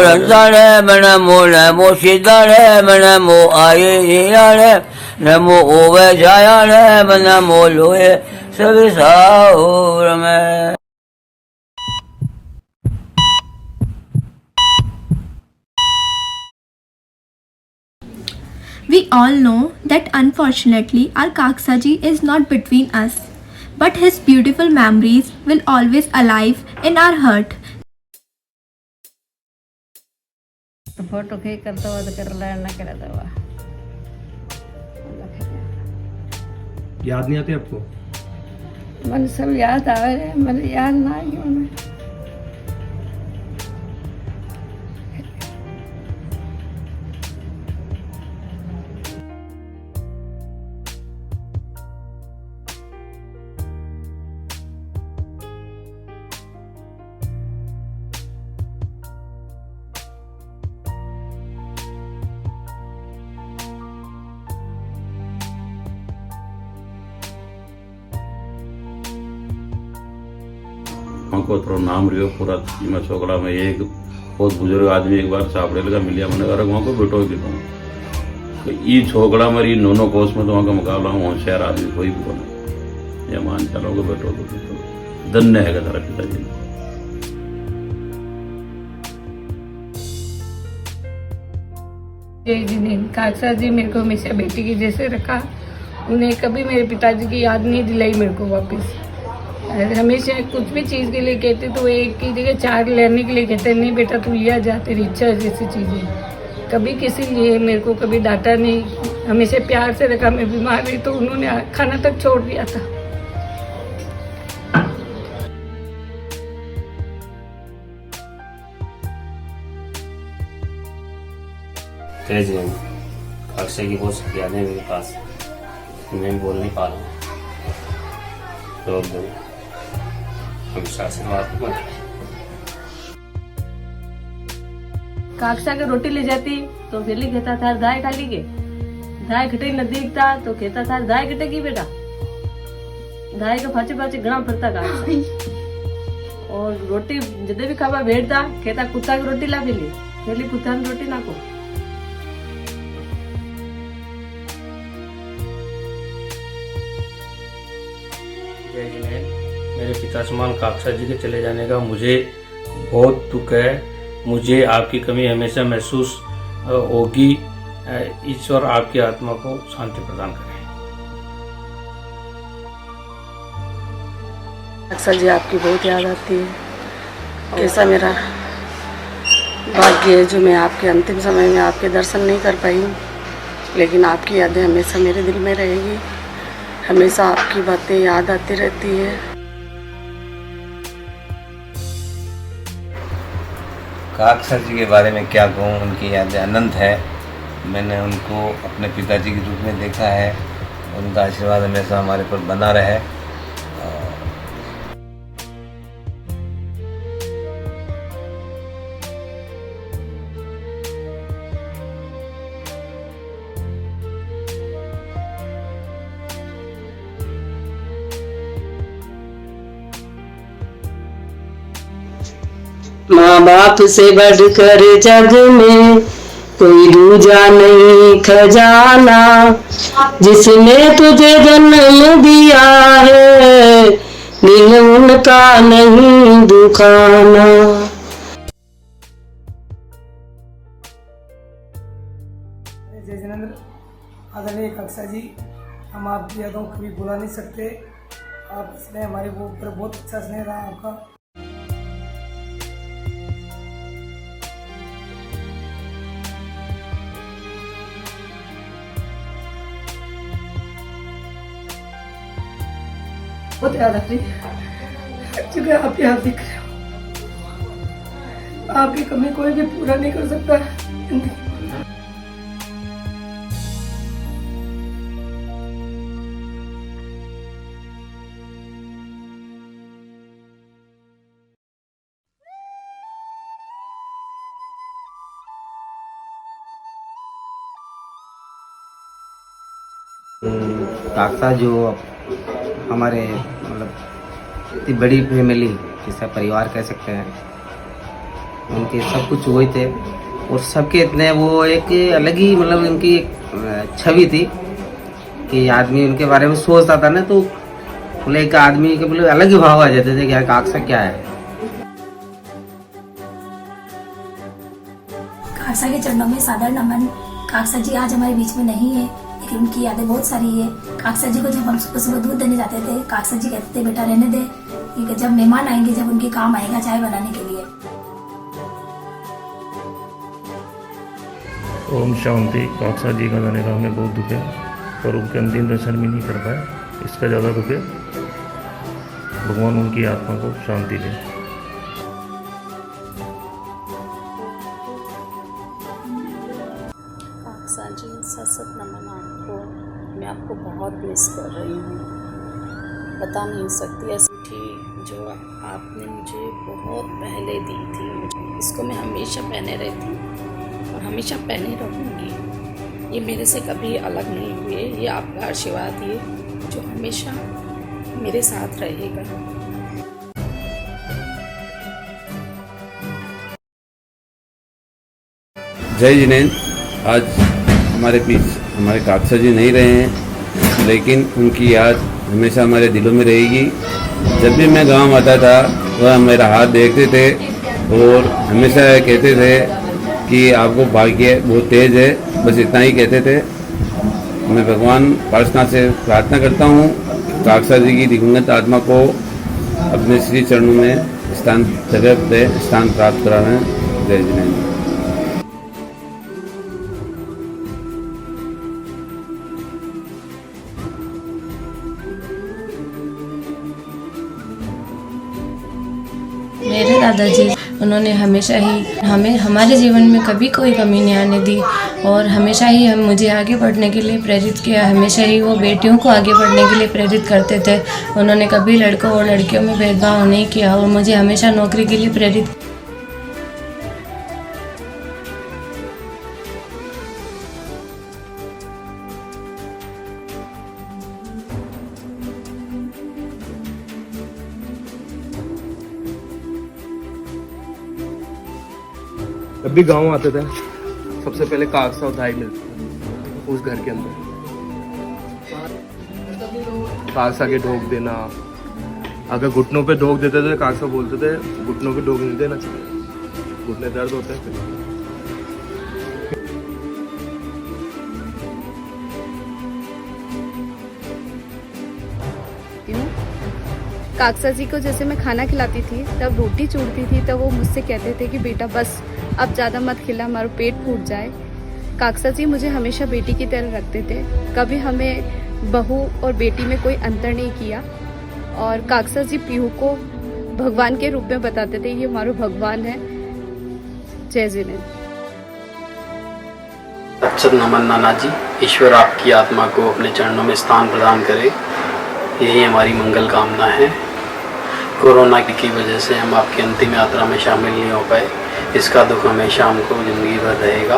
रंसाणे नमो सीताणे नमो आये नमो ओवे छायाणे नमो लोहे सविसाहुर में। We all know that unfortunately our Kaksaji is not between us, but his beautiful memories will always alive in our heart. Photo खींच करता हुआ तो कर लेना कर दवा याद नहीं आती आपको? मन सब याद आवे मन याद ना आई मन को थोड़ा नाम रियो पूरा मैं छोकड़ा में एक बहुत बुजुर्ग आदमी एक बार चापड़े लगा मिलिया मैंने अरे वहाँ को बैठो भी कहूँ तो ये छोकड़ा मेरी नोनो कोस में तो वहाँ का मुकाबला हूँ होशियार आदमी कोई भी बने या मान चलो को बैठो तो धन्य है तेरा पिताजी ने। काका जी मेरे को हमेशा बेटी की जैसे रखा, उन्हें कभी मेरे पिताजी की याद नहीं दिलाई मेरे को वापस। हमेशा कुछ भी चीज़ के लिए कहते तो एक की जगह चार लेने के लिए कहते नहीं बेटा तू ये जा तेरी इच्छा जैसी चीज़ें। कभी किसी लिए मेरे को कभी डांटा नहीं, हमेशा प्यार से रखा। मैं बीमार रही तो उन्होंने खाना तक छोड़ दिया था। तेज नहीं अक्षय की बहुत यादें मेरे पास, मैं बोल नहीं पा रहा हूँ। रोक दो काक्षा के रोटी ले जाती तो पहले कहता था दाय खा ली के, दाय खटे नजदीक था तो कहता था दाय खटे की बेटा, दाय के पाछे पाछे घना फरता काक्षा। और रोटी जब भी खावा बैठता कहता कुत्ता की रोटी ला पहले कुत्ता की रोटी ना को। मेरे पिता समान काक्षा जी के चले जाने का मुझे बहुत दुख है। मुझे आपकी कमी हमेशा महसूस होगी। ईश्वर आपकी आत्मा को शांति प्रदान करे। काक्षा जी आपकी बहुत याद आती है। कैसा मेरा भाग्य है जो मैं आपके अंतिम समय में आपके दर्शन नहीं कर पाई हूँ, लेकिन आपकी यादें हमेशा मेरे दिल में रहेगी। हमेशा आपकी बातें याद आती रहती है। काक्षा जी के बारे में क्या कहूँ, उनकी यादें अनंत है। मैंने उनको अपने पिताजी के रूप में देखा है। उनका आशीर्वाद हमेशा हमारे पर बना रहे। माँ बाप से बढ़कर जग में कोई दूजा नहीं खजाना, जिसने तुझे जन्म दिया है दिल उनका नहीं दुखाना। जय जिनेंद्र, आदरणीय काक्षा जी, हम आपकी यादों को कभी भुला नहीं सकते। आप स्नेह हमारे ऊपर बहुत अच्छा स्नेह रहा आपका। बहुत याद आती है क्योंकि आप यहाँ दिख रहे हो। आपकी कमी कोई भी पूरा नहीं कर सकता। काक्षा जो हमारे मतलब इतनी बड़ी फैमिली जिसका परिवार कह सकते हैं, उनके सब कुछ हुए थे और सबके इतने वो एक अलग ही मतलब उनकी एक छवि थी कि आदमी उनके बारे में सोचता था ना तो बोले एक आदमी के बोले अलग ही भाव आ जाते थे कि यार काकसा क्या है। काकसा के चरणों में सादर नमन। काकसा जी आज हमारे बीच में नहीं है, लेकिन उनकी यादें बहुत सारी है। काकसा जी को जब हम सुबह सुबह दूध देने जाते थे, काकसा जी कहते थे बेटा रहने दे, क्योंकि जब मेहमान आएंगे जब उनके काम आएगा चाय बनाने के लिए। ओम शांति। काकसा जी का जाने का हमें बहुत दुख है, पर उनके अंतिम दर्शन भी नहीं कर पाए, इसका ज़्यादा दुख है। भगवान उनकी आत्मा को शांति दे। काकसा जी सत सत नमन आपको। मैं आपको बहुत मिस कर रही हूँ, बता नहीं सकती। ऐसी जो आपने मुझे बहुत पहले दी थी, इसको मैं हमेशा पहने रहती हूँ और हमेशा पहने रहूँगी। ये मेरे से कभी अलग नहीं हुए, ये आपका आशीर्वाद है जो हमेशा मेरे साथ रहेगा। जय जिनेंद्र। आज हमारे बीच हमारे काकसा जी नहीं रहे हैं, लेकिन उनकी याद हमेशा हमारे दिलों में रहेगी। जब भी मैं गांव आता था वह मेरा हाथ देखते थे और हमेशा कहते थे कि आपको भाग्य बहुत तेज है, बस इतना ही कहते थे। मैं भगवान प्रार्थना से प्रार्थना करता हूँ काकसा जी की दिवंगत आत्मा को अपने श्री चरणों में स्थान प्राप्त करावें। जय जिनेंद्र। मेरे दादाजी उन्होंने हमेशा ही हमें हमारे जीवन में कभी कोई कमी नहीं आने दी और हमेशा ही हम मुझे आगे बढ़ने के लिए प्रेरित किया। हमेशा ही वो बेटियों को आगे बढ़ने के लिए प्रेरित करते थे। उन्होंने कभी लड़कों और लड़कियों में भेदभाव नहीं किया और मुझे हमेशा नौकरी के लिए प्रेरित। जब भी गांव आते थे सबसे पहले काकसा और धाई मिलती थी उस घर के अंदर। काकसा के ढोक देना, अगर घुटनों पे ढोक देते थे काकसा बोलते थे घुटनों पे ढोक नहीं देना चाहिए, घुटने दर्द होते हैं फिर। काकसा जी को जैसे मैं खाना खिलाती थी तब रोटी चूरती थी तब वो मुझसे कहते थे कि बेटा बस अब ज़्यादा मत खिला, हमारा पेट फूट जाए। काकसा जी मुझे हमेशा बेटी की तरह रखते थे, कभी हमें बहू और बेटी में कोई अंतर नहीं किया। और काकसा जी पीहू को भगवान के रूप में बताते थे, ये हमारा भगवान है। जय जिनेंद्र। सत नमन नाना जी। ईश्वर आपकी आत्मा को अपने चरणों में स्थान प्रदान करे, यही हमारी मंगल कामना है। कोरोना की वजह से हम आपकी अंतिम यात्रा में शामिल नहीं हो पाए, इसका दुख हमेशा हमको जिंदगी भर रहेगा।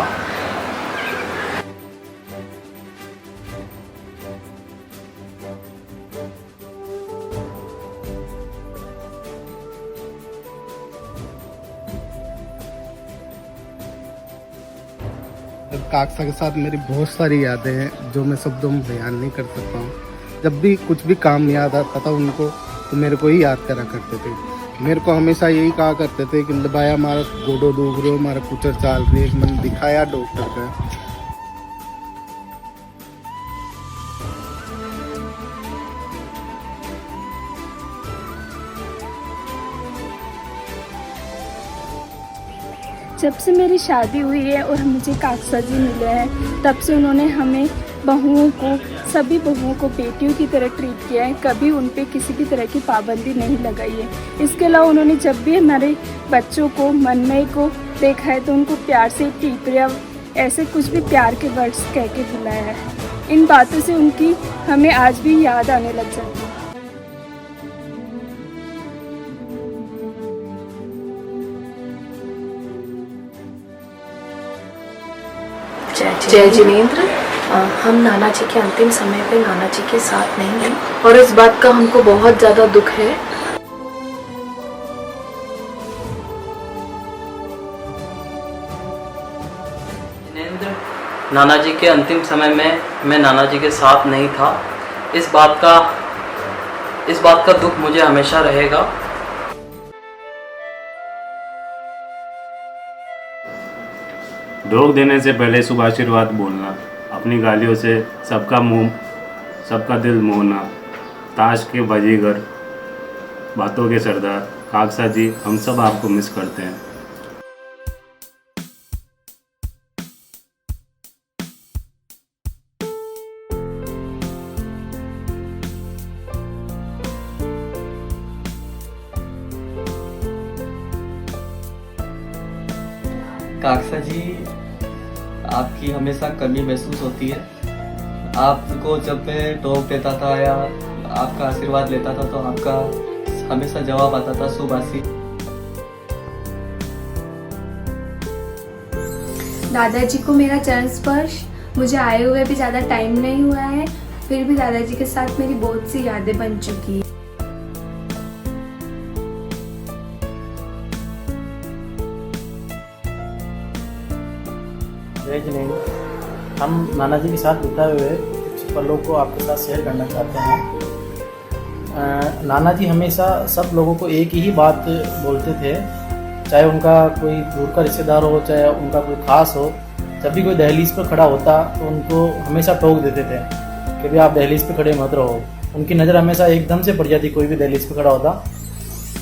काकसा के साथ मेरी बहुत सारी यादें हैं जो मैं शब्दों में बयान नहीं कर सकता हूँ। जब भी कुछ भी काम याद आता था उनको तो मेरे को ही याद करा करते थे। मेरे को हमेशा यही कहा करते थे कि भाया हमारा गोडो दुख रहे हो, हमारा कुचर चाल रही है, मन दिखाया डॉक्टर का। जब से मेरी शादी हुई है और मुझे काकसा जी मिले हैं तब से उन्होंने हमें बहुओं को, सभी बहुओं को बेटियों की तरह ट्रीट किया है, कभी उन पे किसी भी तरह की पाबंदी नहीं लगाई है। इसके अलावा उन्होंने जब भी हमारे बच्चों को, मनमय को देखा है तो उनको प्यार से टीपरिया, ऐसे कुछ भी प्यार के वर्ड्स कह के बुलाया है। इन बातों से उनकी हमें आज भी याद आने लग जाती है। जय जिनेंद्र। हम नाना जी के अंतिम समय पे नाना जी के साथ नहीं हैं और इस बात का हमको बहुत ज़्यादा दुख है। नाना जी के अंतिम समय में मैं नाना जी के साथ नहीं था। इस बात का दुख मुझे हमेशा रहेगा। रोक देने से पहले शुभ आशीर्वाद बोलना, अपनी गालियों से सबका दिल मोहना, ताश के बाजीगर, बातों के सरदार काकसा जी, हम सब आपको मिस करते हैं। काकसा जी, आपकी हमेशा कमी महसूस होती है। आपको जब मैं टोक देता था या आपका आशीर्वाद लेता था तो आपका हमेशा जवाब आता था सुबासी। दादाजी को मेरा चरण स्पर्श मुझे आए हुए भी ज़्यादा टाइम नहीं हुआ है, फिर भी दादाजी के साथ मेरी बहुत सी यादें बन चुकी है। जय जिनेन्द्र, हम नाना जी के साथ बिताए हुए कुछ पलों को आपके साथ शेयर करना चाहते हैं। नाना जी हमेशा सब लोगों को एक ही बात बोलते थे, चाहे उनका कोई दूर का रिश्तेदार हो, चाहे उनका कोई खास हो। जब भी कोई दहलीज पर खड़ा होता तो उनको हमेशा टोक देते थे कि भाई आप दहलीज पे खड़े मत रहो। उनकी नज़र हमेशा एकदम से पड़ जाती कोई भी दहलीज पे खड़ा होता।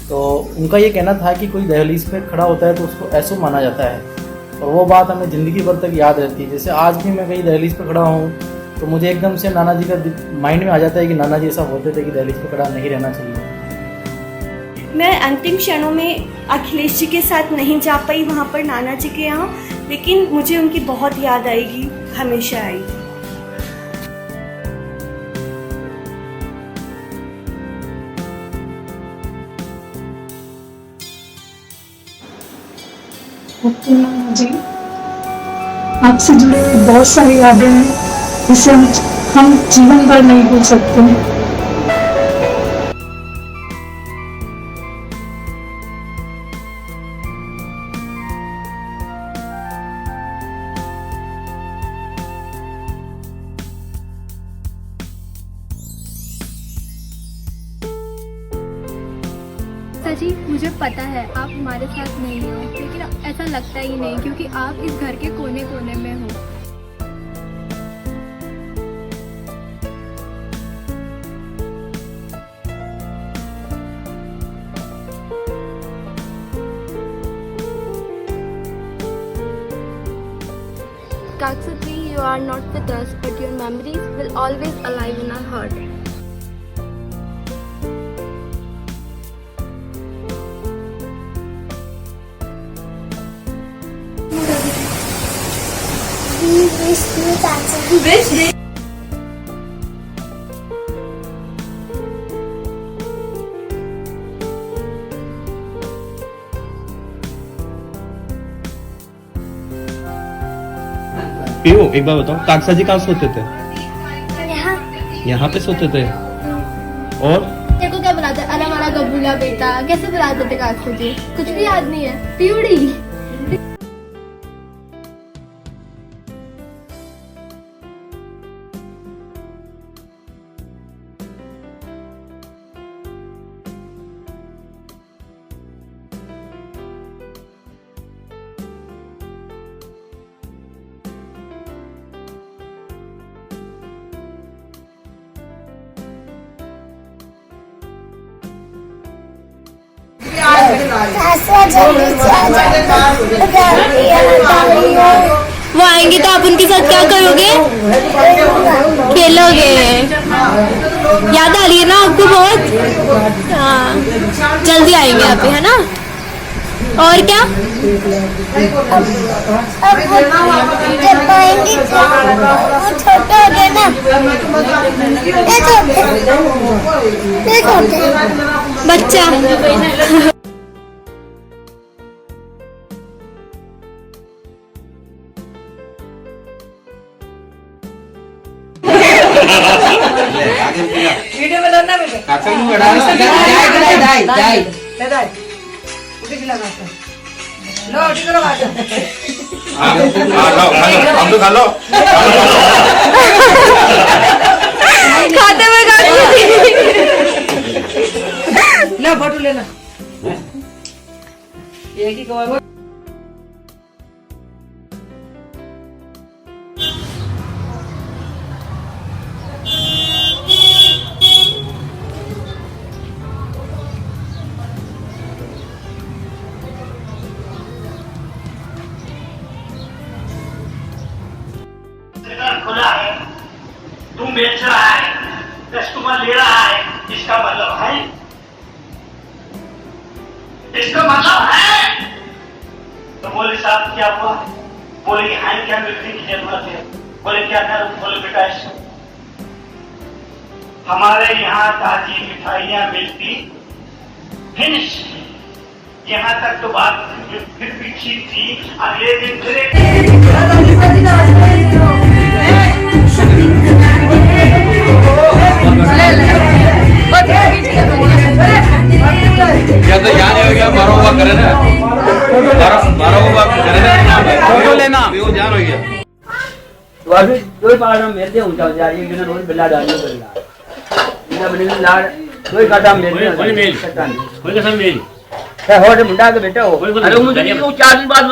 तो उनका ये कहना था कि कोई दहलीज पे खड़ा होता है तो उसको ऐसा माना जाता है, और वो बात हमें ज़िंदगी भर तक याद रहती है। जैसे आज भी मैं कहीं दहलीज पे खड़ा हूँ तो मुझे एकदम से नाना जी का माइंड में आ जाता है कि नाना जी ऐसा बोलते थे कि दहलीज पे खड़ा नहीं रहना चाहिए। मैं अंतिम क्षणों में अखिलेश जी के साथ नहीं जा पाई वहाँ पर नाना जी के यहाँ, लेकिन मुझे उनकी बहुत याद आएगी, हमेशा आएगी। नाना जी, आपसे जुड़े बहुत सारी यादें हैं जिसे हम जीवन भर नहीं भूल सकते हैं। जी, मुझे पता है आप हमारे साथ नहीं हो, लेकिन ऐसा लगता ही नहीं क्योंकि आप इस घर के कोने कोने में हो। Kaksa ji, you are not with us, but your memories will always alive in our heart. Piyu, एक बार बताओ, काकसा जी कहाँ सोते थे? यहाँ पे सोते थे। और देखो क्या बुलाते, अरे हमारा गबूला बेटा, कैसे बुलाते थे काकसा जी? कुछ भी याद नहीं है। प्यूड़ी। वो आएंगे तो आप उनके साथ क्या करोगे? खेलोगे? याद आ रही है ना आपको बहुत? हाँ, जल्दी आएंगे आप, है ना? और क्या? जब आएंगे वो छोटे हो गए ना, बच्चा। वीडियो बनाना बेटा। काका को बड़ा दाई उठी खिला लो, उठी करो। हम तो खा लो खाते हुए काकसा जी ना फोटो लेना एक ही कवा खुला है, तुम बेच रहा है, कस्टमर ले रहा है, इसका मतलब है, इसका मतलब है। तो बोले साहब क्या हुआ? बोले कि हाँ क्या बिक्री की जरूरत है? बोले क्या करूं? बोले बेटा हमारे यहाँ ताजी मिठाइयाँ मिलती फिनिश, यहाँ तक तो बात फिर भी ठीक थी। अगले दिन फिर या तो यहाँ नहीं हो गया मारो हुआ करे ना मारो हुआ करे ना फोटो लेना वो जान हो गया तो अभी दो बार हम मेरे ऊंचा जा रही है कि रोज बिल्ला डालने को बिल्ला बने लाड़ दो काटा मेरे कोई मेल कोई कसम मेल है हो मुंडा के बेटा हो अरे मुझे क्यों 4 दिन बाद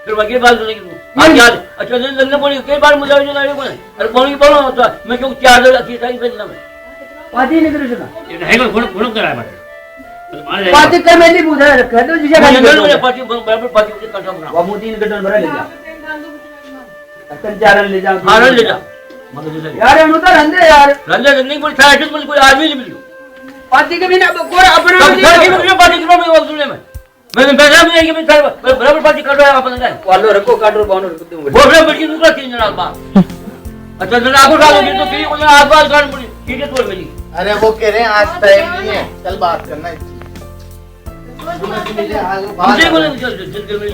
फिर वकील बात सुनेगी तू आज याद अच्छा दिन लगने पड़ी कई बार मुझे जो लड़े को अरे कौन की बोलो तो मैं क्यों 4 दिन की सही भेजना मैं पार्टी नहीं करू सुना ये है को गुण कराया बात पार्टी कर मैं नहीं पूछा रखा तो जिसे खाली पार्टी बराबर पार्टी के कंट्रोल बना वो मोदी ने गठन भरा ले जा अपन चारण ले जा हां ले जा यार हम तो रंदे यार रंदे नहीं कोई फैशन में कोई आदमी नहीं मिली पार्टी के बिना कोई अपना नहीं पार्टी के में वो सुनने में मैं पैसा भी नहीं कि मैं बराबर पार्टी कर रहा है अपन का वालो रखो काटो बानो बोल रहे बड़ी दूसरा 3 जन बात अच्छा जरा आपको डालो तो फिर कोई आवाज काट पड़ी ठीक है तोड़ मेरी अरे वो कह रहे हैं आज टाइम नहीं है कल बात करना है मुझे बोले चल कर मेरी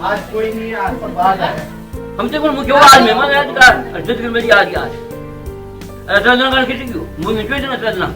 आज कोई नहीं है आज पर बात है हमसे कौन मुझे आज मेहमान आया था अर्जित कर मेरी आज ऐसा ना कर किसी को मुझे चाहिए ना करना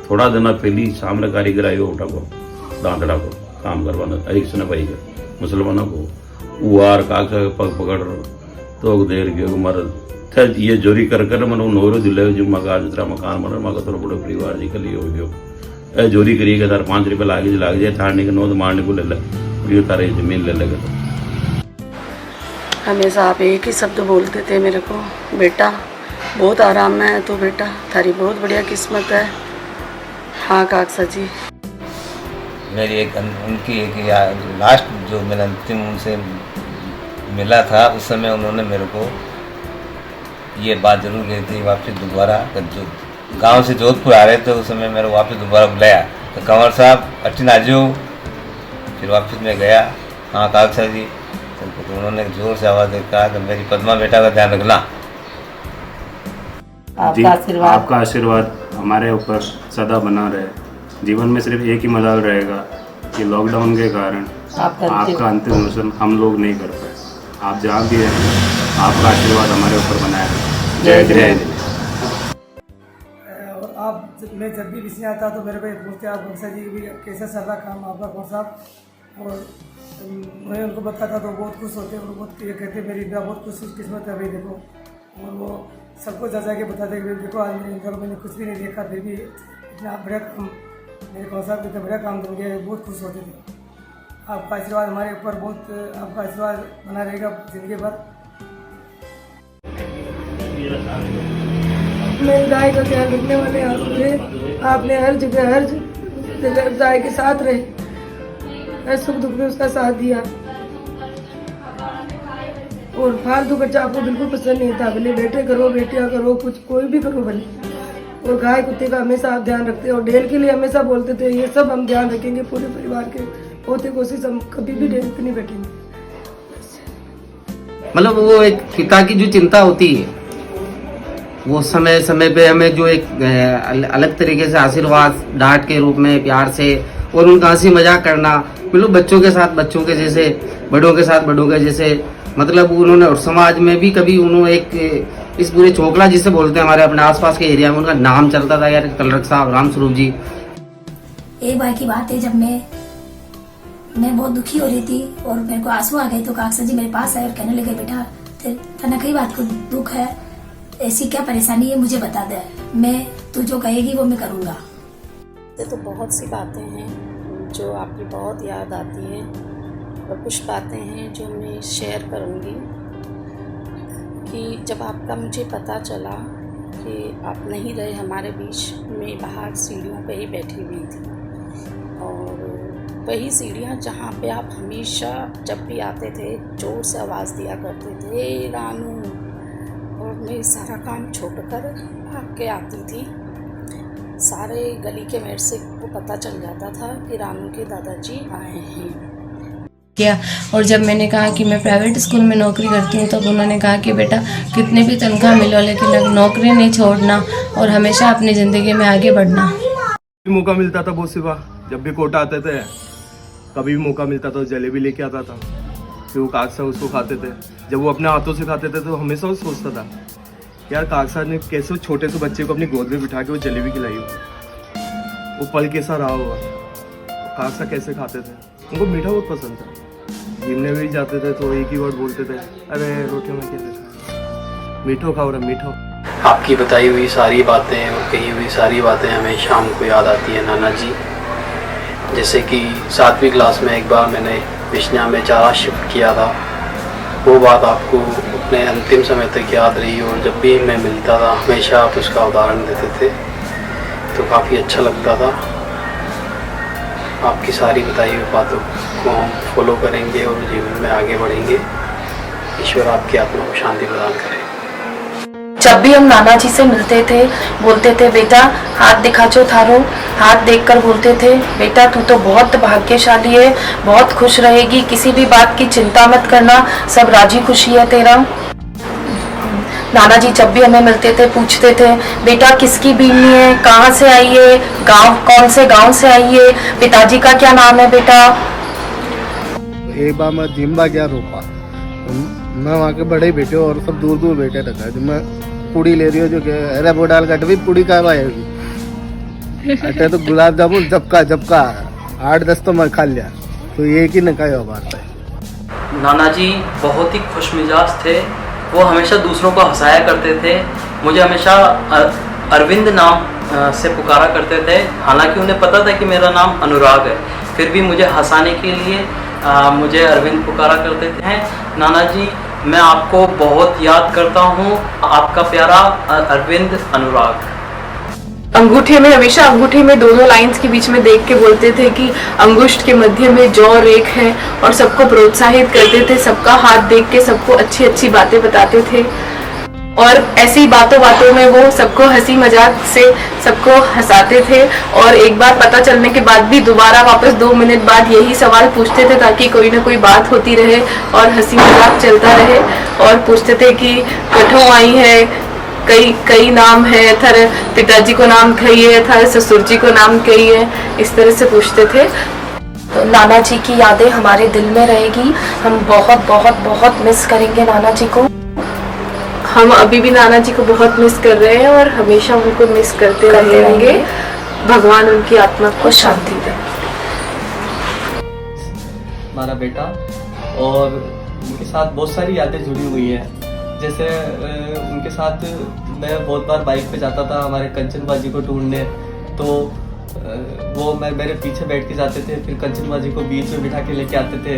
थोड़ा दिन पहली सामने कारीगर आयो उठा को दांतड़ा को काम करवाना एक ने भाई मुसलमानों को उवार कागज पग पकड़ तो देर के मर थे ये जोरी कर मन नोरो दिले जो मगा जितना मकान बन मगा थोड़ा बड़े परिवार जी के लिए हो गयो ए जोरी करिएगा तार 5 रुपये लाग जाए थाड़ने के नोद मारने को ले ले ये तारे जमीन ले लेगा तो हमेशा आप एक ही शब्द बोलते थे मेरे को, बेटा बहुत आराम में है तो बेटा थारी बहुत बढ़िया किस्मत है। हाँ कागसा जी मेरी एक उनकी एक लास्ट जो मेरा अंतिम उनसे मिला था उस समय उन्होंने मेरे को ये बात जरूर कही थी वापस दोबारा जो गांव से जोधपुर आ रहे थे उस समय मेरे वापस दोबारा बुलाया तो कंवर साहब अट्टिन आजो फिर वापस मैं गया हाँ कागसा जी तो उन्होंने जोर से आवाज़ दे कहा कि मेरी पद्मा बेटा का ध्यान रखना। आपका आशीर्वाद हमारे ऊपर सदा बना रहे। जीवन में सिर्फ एक ही मलाल रहेगा कि लॉकडाउन के कारण आपका अंतिम दर्शन हम लोग नहीं कर पाए। आप जहाँ भी हैं आपका आशीर्वाद हमारे ऊपर बनाया है। जय जय। आप मैं जब भी किसी आता तो मेरे को पूछते आप कागसा जी भी कैसा चल रहा काम आपका कौन साहब, और मैं उनको बताता तो बहुत खुश होते हैं। बहुत ये कहते मेरी इंदिरा बहुत खुश किस्मत है भाई देखो, और वो सबको जा के बताते कि देखो आज मेरी इंदिरा को मैंने कुछ भी नहीं देखा फिर भी इतना बढ़िया काम मेरे कौन साहब इतना बढ़िया काम तुम किया, बहुत खुश होते थे। आपका आशीर्वाद हमारे ऊपर बहुत, आपका आशीर्वाद बना रहेगा जिंदगी भर। मेरी गाय का ख्याल रखने वाले आपने हर जगह गाय के साथ रहे। हर सुख दुख में उसका साथ दिया। और फालतू बच्चा आपको बिल्कुल पसंद नहीं था, भले बेटे करो बेटियां करो कुछ कोई भी करो भले। और गाय कुत्ते का हमेशा आप ध्यान रखते और डेल के लिए हमेशा बोलते थे ये सब हम ध्यान रखेंगे पूरे परिवार के, होते कोशिश हम कभी भी डेल पे नहीं बैठेंगे। मतलब वो एक पिता की जो चिंता होती है वो समय समय पे हमें जो एक अलग तरीके से आशीर्वाद डांट के रूप में प्यार से और उनका हंसी मजाक करना, मतलब बच्चों के साथ बच्चों के जैसे, बड़ों के साथ बड़ों के जैसे, मतलब उन्होंने और समाज में भी कभी उन्होंने एक इस पूरे छोकला जिसे बोलते हैं हमारे अपने आसपास के एरिया में उनका नाम चलता था यार कलरक साहब, राम स्वरूप जी। एक बार की बात है जब मैं बहुत दुखी हो रही थी और मेरे को आंसू आ गए तो काकसा जी मेरे पास आए और कहने लगे बेटा तना कई बात को दुख है, ऐसी क्या परेशानी है मुझे बता दे, मैं तू जो कहेगी वो मैं करूँगा। तो बहुत सी बातें हैं जो आपकी बहुत याद आती हैं और कुछ बातें हैं जो मैं शेयर करूँगी कि जब आपका मुझे पता चला कि आप नहीं रहे हमारे बीच, मैं बाहर सीढ़ियों पे ही बैठी हुई थी और वही सीढ़ियाँ जहाँ पे आप हमेशा जब भी आते थे ज़ोर से आवाज़ दिया करते थे ए रानू, और मैं सारा काम छोड़कर भाग के आती थी। सारे गली के मेरे से को पता चल जाता था कि रानू के दादाजी आए हैं। किया और जब मैंने कहा कि मैं प्राइवेट स्कूल में नौकरी करती हूँ तब उन्होंने कहा कि बेटा कितने भी तनख्वाह मिलो लेकिन नौकरी नहीं छोड़ना और हमेशा अपनी ज़िंदगी में आगे बढ़ना। मौका मिलता था बहुत सिवा, जब भी कोटा आते थे कभी भी मौका मिलता था जलेबी लेके आता था, फिर वो कागसा उसको खाते थे। जब वो अपने हाथों से खाते थे तो हमेशा वो सोचता था यार कागसा ने कैसे छोटे से बच्चे को अपनी गोद में बिठा के वो जलेबी खिलाई हो, वो पल कैसा रहा होगा, कागसा कैसे खाते थे। उनको मीठा बहुत पसंद था, घूमने भी जाते थे तो एक ही वर्ड बोलते थे अरे रोटियों में क्या मीठो खाओ रे मीठो। आपकी बताई हुई सारी बातें और कही हुई सारी बातें हमेशा हमको याद आती है नाना जी। जैसे कि 7वीं क्लास में एक बार मैंने विश्निया में चारा शिफ्ट किया था, वो बात आपको अपने अंतिम समय तक याद रही और जब भी मैं मिलता था हमेशा आप उसका उदाहरण देते थे तो काफ़ी अच्छा लगता था। आपकी सारी बताई हुई बातों को हम फॉलो करेंगे और जीवन में आगे बढ़ेंगे। ईश्वर आपकी आत्मा को शांति प्रदान करे। जब भी हम नाना जी से मिलते थे बोलते थे बेटा हाथ दिखा जो थारो, हाथ देखकर बोलते थे बेटा तू तो बहुत भाग्यशाली है, बहुत खुश रहेगी, किसी भी बात की चिंता मत करना, सब राजी खुशी है तेरा। नाना जी जब भी हमें मिलते थे पूछते थे बेटा किसकी बीवी है, कहाँ से आई है, गांव कौन से गांव से आई है, पिताजी का क्या नाम है बेटा। एक बार मैं जिम्बा गया रोपा, मैं वहाँ के बड़े बेटे और सब दूर दूर बैठे रखा है, जो मैं पूड़ी ले रही हूँ जो अरे वो डाल कट भी पूड़ी का आएगी अटे तो गुलाब जामुन जबका 8-10 तो मैं खा लिया, तो एक ही न खाया बात है। नाना जी बहुत ही खुश मिजाज थे, वो हमेशा दूसरों को हंसाया करते थे। मुझे हमेशा अरविंद नाम से पुकारा करते थे, हालांकि उन्हें पता था कि मेरा नाम अनुराग है, फिर भी मुझे हंसाने के लिए मुझे अरविंद पुकारा करते थे। नाना जी मैं आपको बहुत याद करता हूँ, आपका प्यारा अरविंद अनुराग। अंगूठे में हमेशा अंगूठे में दोनों लाइंस के बीच में देख के बोलते थे कि अंगुष्ठ के मध्य में जौ रेख है और सबको प्रोत्साहित करते थे, सबका हाथ देख के सबको अच्छी अच्छी बातें बताते थे और ऐसी बातों बातों में वो सबको हंसी मजाक से सबको हंसाते थे। और एक बार पता चलने के बाद भी दोबारा वापस 2 मिनट बाद यही सवाल पूछते थे ताकि कोई ना कोई बात होती रहे और हंसी मजाक चलता रहे। और पूछते थे कि कठों आई है, कई नाम है, थारे पिताजी को नाम कही है, थारे ससुर जी को नाम कही है, इस तरह से पूछते थे। तो नाना जी की यादें हमारे दिल में रहेगी, हम बहुत बहुत बहुत मिस करेंगे नाना जी को। हम अभी भी नाना जी को बहुत मिस कर रहे हैं और हमेशा उनको मिस करते रहेंगे। भगवान उनकी आत्मा को शांति दे। हमारा बेटा और उनके साथ बहुत सारी यादें जुड़ी हुई हैं, जैसे उनके साथ मैं बहुत बार बाइक पे जाता था हमारे कंचन बाजी को ढूंढने, तो वो मेरे पीछे बैठ के जाते थे, फिर कंचन बाजी को बीच में बिठा के लेके आते थे,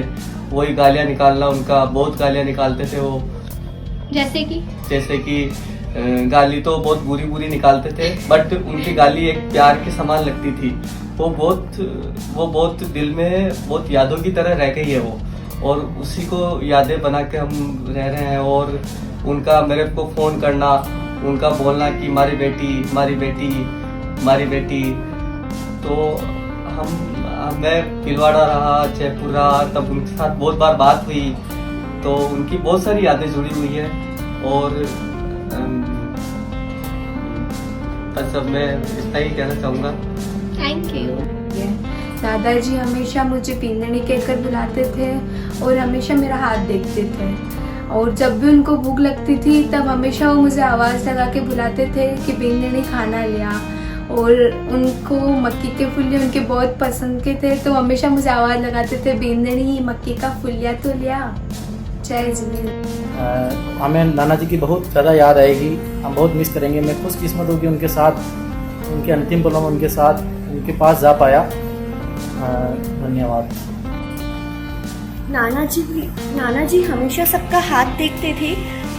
वही गालियाँ निकालना उनका, बहुत गालियाँ निकालते थे वो। जैसे कि गाली तो बहुत बुरी बुरी निकालते थे, बट उनकी गाली एक प्यार के समान लगती थी। वो बहुत दिल में बहुत यादों की तरह रह गई है वो, और उसी को यादें बना के हम रह रहे हैं। और उनका मेरे को फ़ोन करना, उनका बोलना कि मारी बेटी मारी बेटी मारी बेटी। तो मैं भीलवाड़ा रहा, जयपुर रहा, तब उनके साथ बहुत बार बात हुई, तो उनकी बहुत सारी यादें जुड़ी हुई है। और बस अब मैं इतना ही कहना चाहूँगा। Thank you. दादाजी हमेशा मुझे पींदड़ी कहकर बुलाते थे और हमेशा मेरा हाथ देखते थे, और जब भी उनको भूख लगती थी तब हमेशा वो मुझे आवाज़ लगा के बुलाते थे कि पींदड़ी खाना लिया। और उनको मक्की के फुलिया उनके बहुत पसंद के थे, तो हमेशा मुझे आवाज़ लगाते थे पींदड़ी मक्की का फुलिया तो लिया। जय जिनेंद्र। हमें नाना जी की बहुत ज़्यादा याद आएगी, हम बहुत मिस करेंगे। मैं खुशकिस्मत हूँ कि उनके साथ, उनके अंतिम पलों में उनके साथ उनके पास जा पाया। धन्यवाद। नाना जी हमेशा सबका हाथ देखते थे।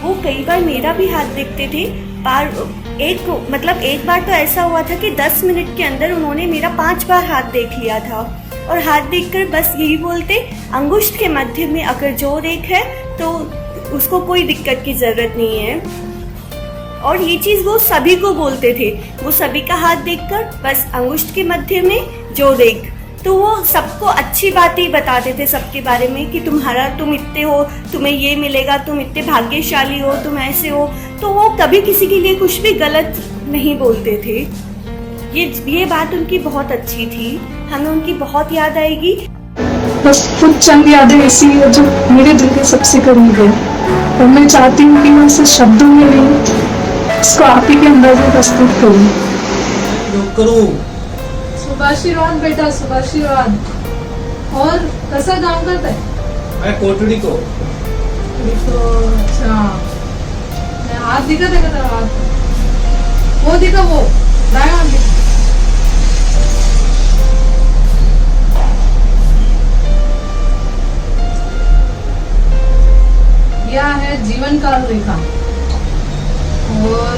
वो कई बार मेरा भी हाथ देखते थे। एक बार तो ऐसा हुआ था कि 10 मिनट के अंदर उन्होंने मेरा 5 बार हाथ देख लिया था, और हाथ देखकर बस यही बोलते, अंगुष्ठ के मध्य में अगर जोर एक है तो उसको कोई दिक्कत की ज़रूरत नहीं है। और ये चीज़ वो सभी को बोलते थे। वो सभी का हाथ देखकर बस अंगुष्ठ के मध्य में जोर एक, तो वो सबको अच्छी बातें बताते थे सबके बारे में कि तुम इतने हो, तुम्हें ये मिलेगा, तुम इतने भाग्यशाली हो, तुम ऐसे हो। तो वो कभी किसी के लिए कुछ भी गलत नहीं बोलते थे। ये बात उनकी बहुत अच्छी थी। हमें उनकी बहुत याद आएगी। बस कुछ चंद यादें ऐसी है जो मेरे दिल के सबसे करीब है, और मैं चाहती हूँ कि मैं उसे शब्दों में नहीं, इसको आप ही के अंदाजे प्रस्तुत करूँ। सुभाषीर्वाद बेटा, सुभाषीर्वाद। और कैसा काम करता है? मैं कोटड़ी को। तो अच्छा, मैं हाथ दिखा देगा तेरा हाथ, वो दिखा, वो दायां हाथ दिखा। यह है जीवन काल रेखा, और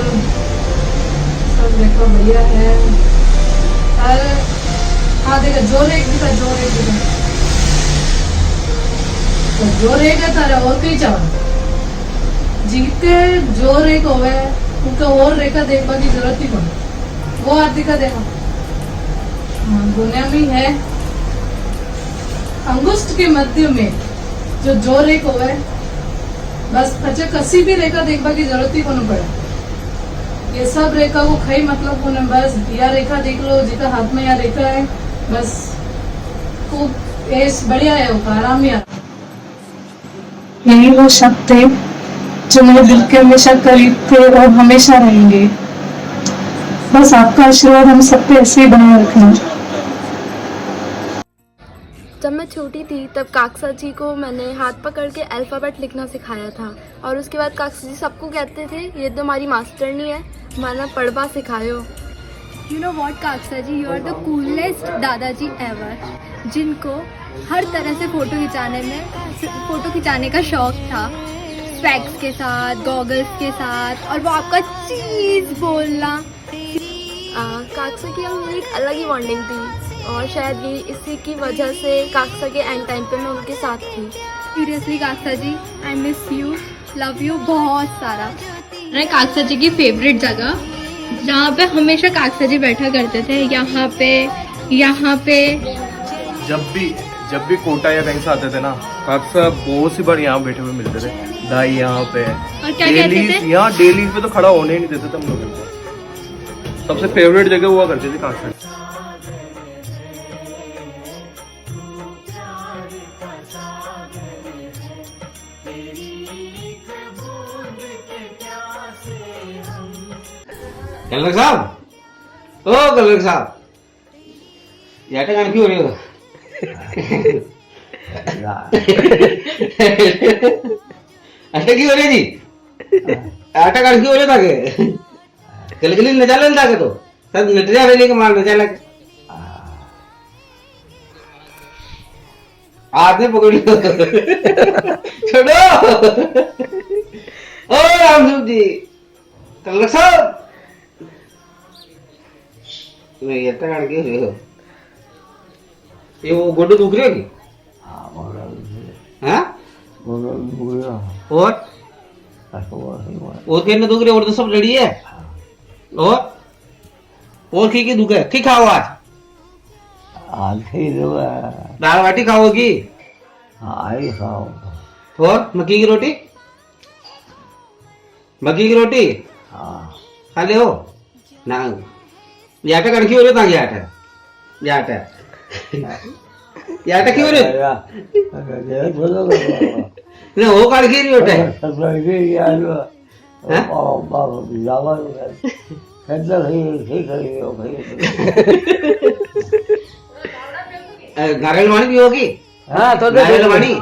सब रेखा बढ़िया है। हाँ देखा, जोर एक दिखा, जोर एक दिखा, तो जोर एक है तारा, और कई चावल जीते जोर एक होवे, उनका और रेखा देखने की जरूरत ही पड़े। वो हाथ दिखा देखा, दुनिया में है अंगुष्ठ के मध्य में जो जोर एक होवे, बस पचे कसी भी रेखा देखने की जरूरत ही कोने पड़े। ये सब रेखा को खई मतलब कोने, बस यह रेखा देख लो, जितना हाथ में यह रेखा है, बस खूब ऐस बढ़िया है, वो आराम ही आता। यही वो शब्द थे जो मेरे दिल के हमेशा करीब थे और हमेशा रहेंगे। बस आपका आशीर्वाद हम सब पे ऐसे ही बनाए रखना। जब मैं छोटी थी तब काकसा जी को मैंने हाथ पकड़ के अल्फ़ाबेट लिखना सिखाया था, और उसके बाद काकसा जी सबको कहते थे ये तो हमारी मास्टरनी है, हमारा पढ़वा सिखायो। यू नो वॉट काकसा जी, यू आर द कूलेस्ट दादाजी एवर, जिनको हर तरह से फ़ोटो खिंचाने का शौक़ था, स्पेक्स के साथ, गॉगल्स के साथ, और वो आपका चीज़ बोलना। काकसा की हम एक अलग ही बॉन्डिंग थी, और शायद ये इसी की वजह से काकसा के एंड टाइम पे मैं उनके साथ थी। सीरियसली काकसा जी, I miss you, love you बहुत सारा। मैं काकसा जी की फेवरेट जगह जहाँ पे हमेशा काकसा जी बैठा करते थे, यहाँ पे जब भी कोटा या कहीं से आते थे ना, काकसा बहुत सी बार यहाँ बैठे हुए मिलते थे, दाई यहाँ पे। और क्या कहते थे? यहाँ डेली पे तो खड़ा होने ही नहीं देते थे हम लोग। सबसे फेवरेट जगह हुआ करती थी काकसा। कलर साहब, ओ कलर साहब, याटा गान क्यों हो रही हो? अच्छा क्यों हो रही जी? आटा काट क्यों हो रहा था के? कल न चले था के तो सब नटरिया वेली के माल न चला के आदमी पकड़ी छोड़ो। ओ रामसू जी, कल साहब नहीं ये टकाड़ के हो ये वो गोडू दुख रही होगी हाँ और कितने दुख रहे और तो सब लड़ी है और की दुख है की खाओ आज दाल बाटी खाओगी और मक्की की रोटी खा ले हो ना याटा कड़की हो रही था याटा क्यों रे नहीं वो कड़की नहीं होता है नारियल पानी पियोगी हाँ तो नारियल पानी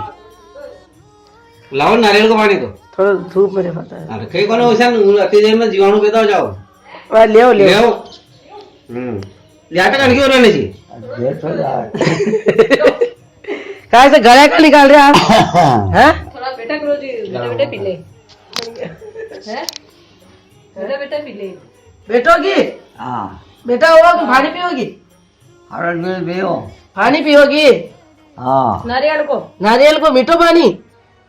लाओ नारियल का पानी तो थोड़ा धूप मेरे पता है अरे कई कोने वैसा अति देर में जीवाणु पैदा हो जाओ ले आओ याटा कड़की हो रहने जी कहाँ से गला का निकाल रहे आप हैं थोड़ा बेटा करो जी बेटा पी ले हैं बेटा पी ले बैठोगी हाँ बेटा होगी पानी पियोगी पानी पियोगी हाँ नारियल को मीठो पानी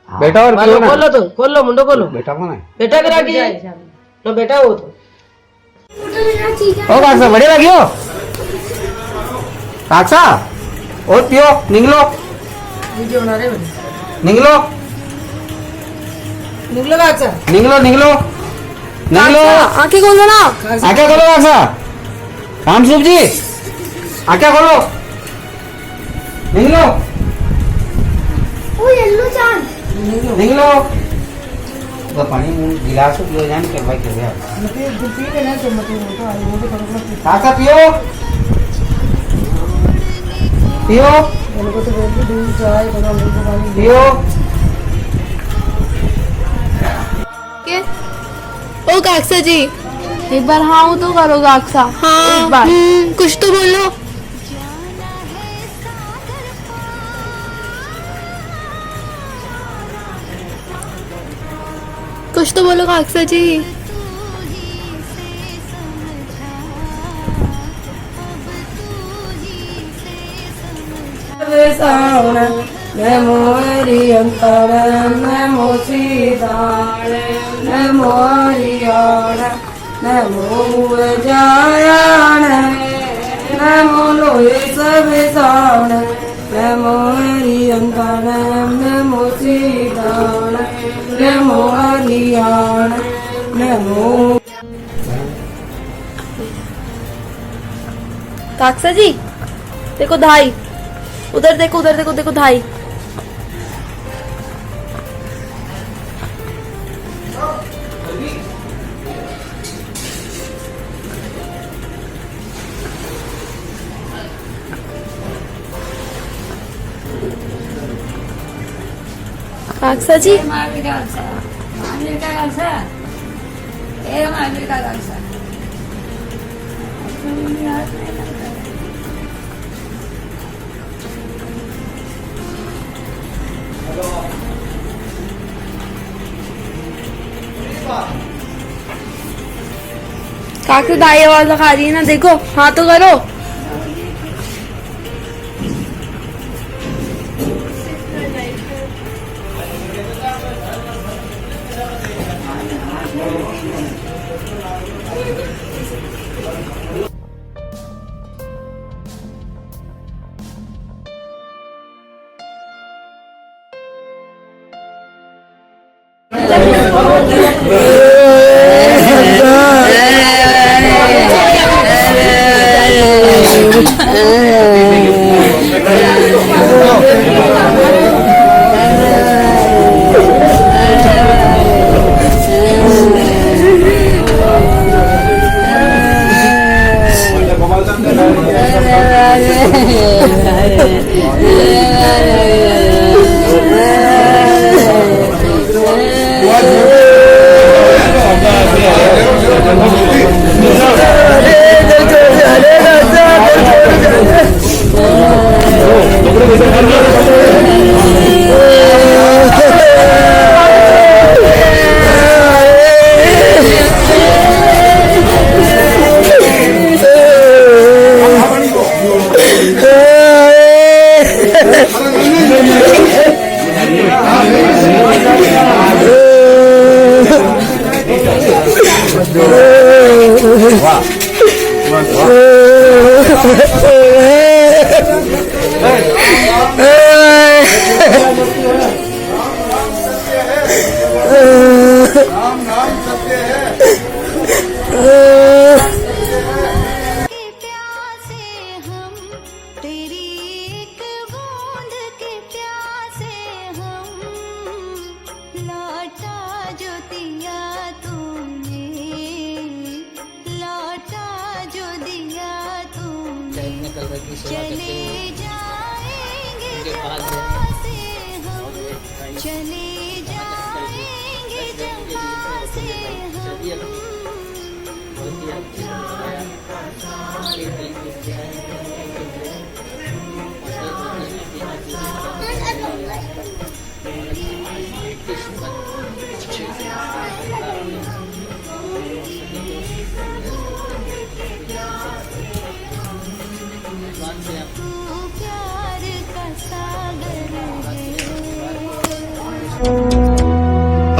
बेटा और पियो ना खोल लो मुंडो खोलो बेटा कौन है बेटा करा दिया तो बेटा हो तो ओ काका बड़े लगियो काका और पियो निकलो वीडियो बना रहे निकलो निकलो काका निकलो आंखें खोलो ना आंखें खोलो काका रामसुख जी आंखें खोलो निकलो ओ येलो चांद निकलो वो पानी गिलास पियो जान के भाई के पी लेना तो काका पियो पियो पियो ओ काक्सा जी एक बार हाँ तो करो काक्सा हाँ एक बार कुछ तो बोलो कुछ तो बोलो काक्सा जी मोरी अंतर नमो सीताण नमो हरियाण नमो जायाण नमो लोहे सब साण नमो हरियंताण नमो सीताण नमो हरियाण नमो काक्सा जी देखो धाई उधर देखो धाई काक्सा जी काक्सा दाई आवाज लगा रही है ना देखो हाँ तो करो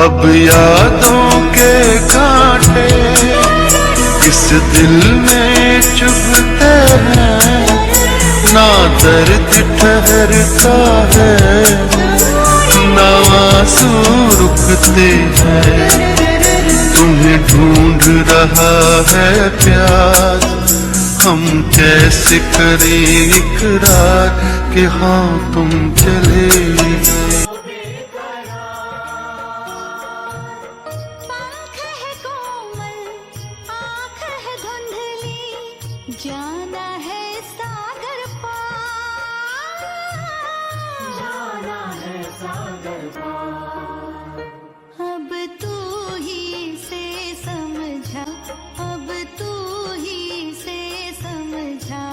अब यादों के कांटे इस दिल में चुभते हैं, ना दर्द ठहरता है, ना आंसू रुकते हैं। तुम्हें ढूंढ रहा है प्यार, हम कैसे करें इकरार कि हाँ तुम चले गए। जाना है सागर पार, जाना है सागर पार। अब तू ही से समझा, अब तू ही से समझा,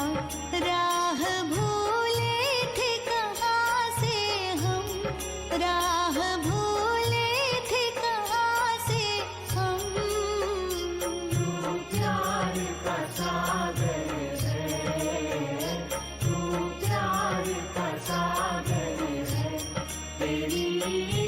राह भूले थे कहाँ से हम, राह भूले थे कहाँ से हम। प्यार का सागर सागर है तेरी